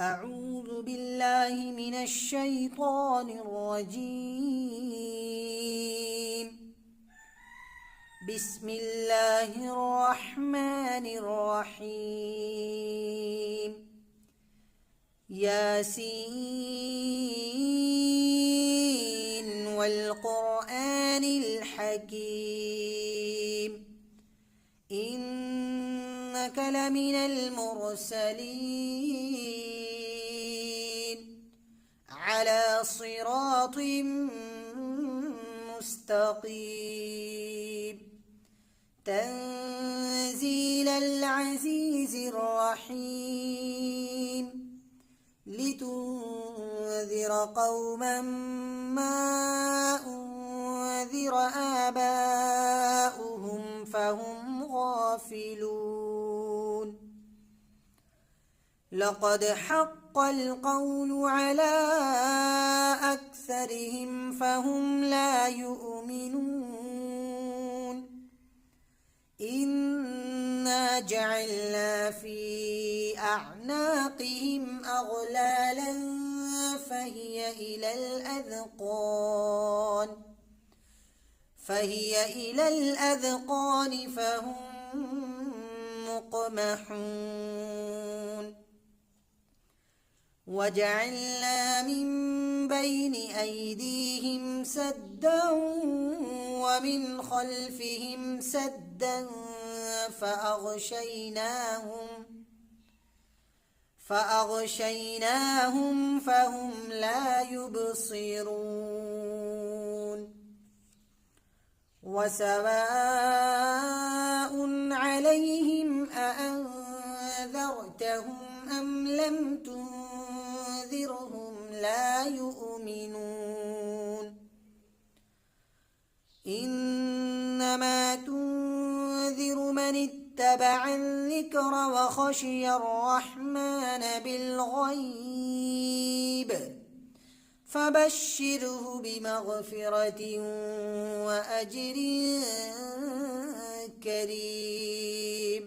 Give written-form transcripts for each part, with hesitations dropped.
أعوذ بالله من الشيطان الرجيم. بسم الله الرحمن الرحيم. ياسين والقرآن الحكيم إنك لمن المرسلين على صراط مستقيم تنزيل العزيز الرحيم لتنذر قوما ما أنذر آباؤهم فهم غافلون. لقد حق القول على أكثرهم فهم لا يؤمنون. إنا جعلنا في أعناقهم أغلالا فهي إلى الأذقان فهم مقمحون. وجعلنا من بين أيديهم سدا ومن خلفهم سدا فأغشيناهم فهم لا يبصرون. وسواء عليهم أأنذرتهم أم لم تنذرهم لا يؤمنون. إنما تنذر من اتبع الذكر وخشي الرحمن بالغيب فبشره بمغفرة وأجر كريم.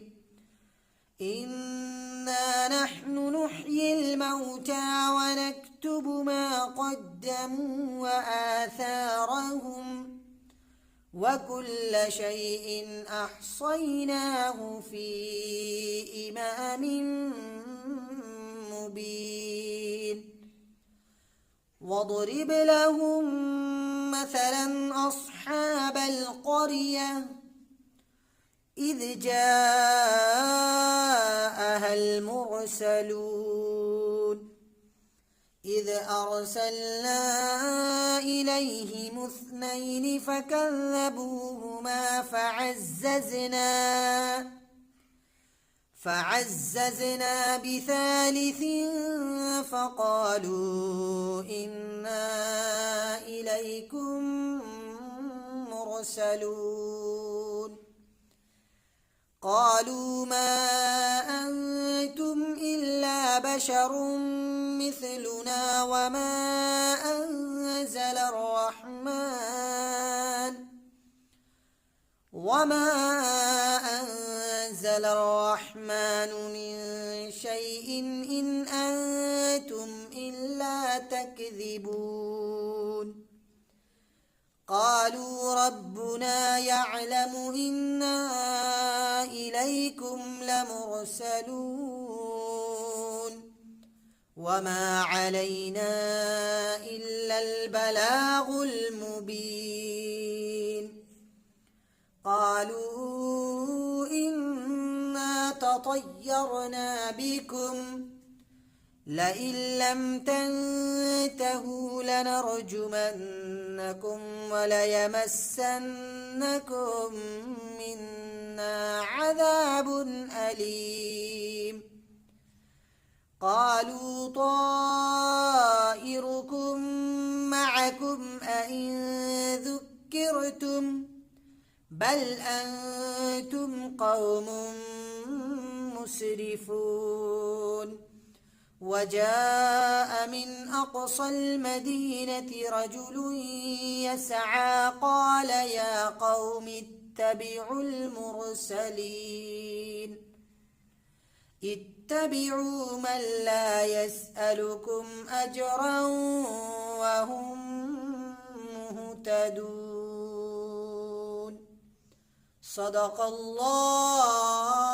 إنا نحن نحيي الموتى ونكتب ما قدموا وآثارهم وكل شيء أحصيناه في إمام مبين. واضرب لهم مثلا أصحاب القرية إذ جاءها المرسلون إذ أرسلنا إليهم اثنين فكذبوهما فعززنا بثالث فقالوا إنا إليكم مرسلون. قالوا ما أنتم إلا بشر مثلنا وما أنزل الرحمن من شيء إن أنتم إلا تكذبون. قالوا ربنا يعلم إنا إليكم لمرسلون وما علينا إلا البلاغ المبين. قالوا إنا تطيرنا بكم لئن لم تنتهوا لنرجمنكم وليمسنكم منا عذاب أليم. قالوا طائركم معكم أئن ذكرتم بل أنتم قوم مسرفون. وجاء من أقصى المدينة رجل يسعى قال يا قوم اتبعوا المرسلين اتبعوا من لا يسألكم أجرا وهم مهتدون. صدق الله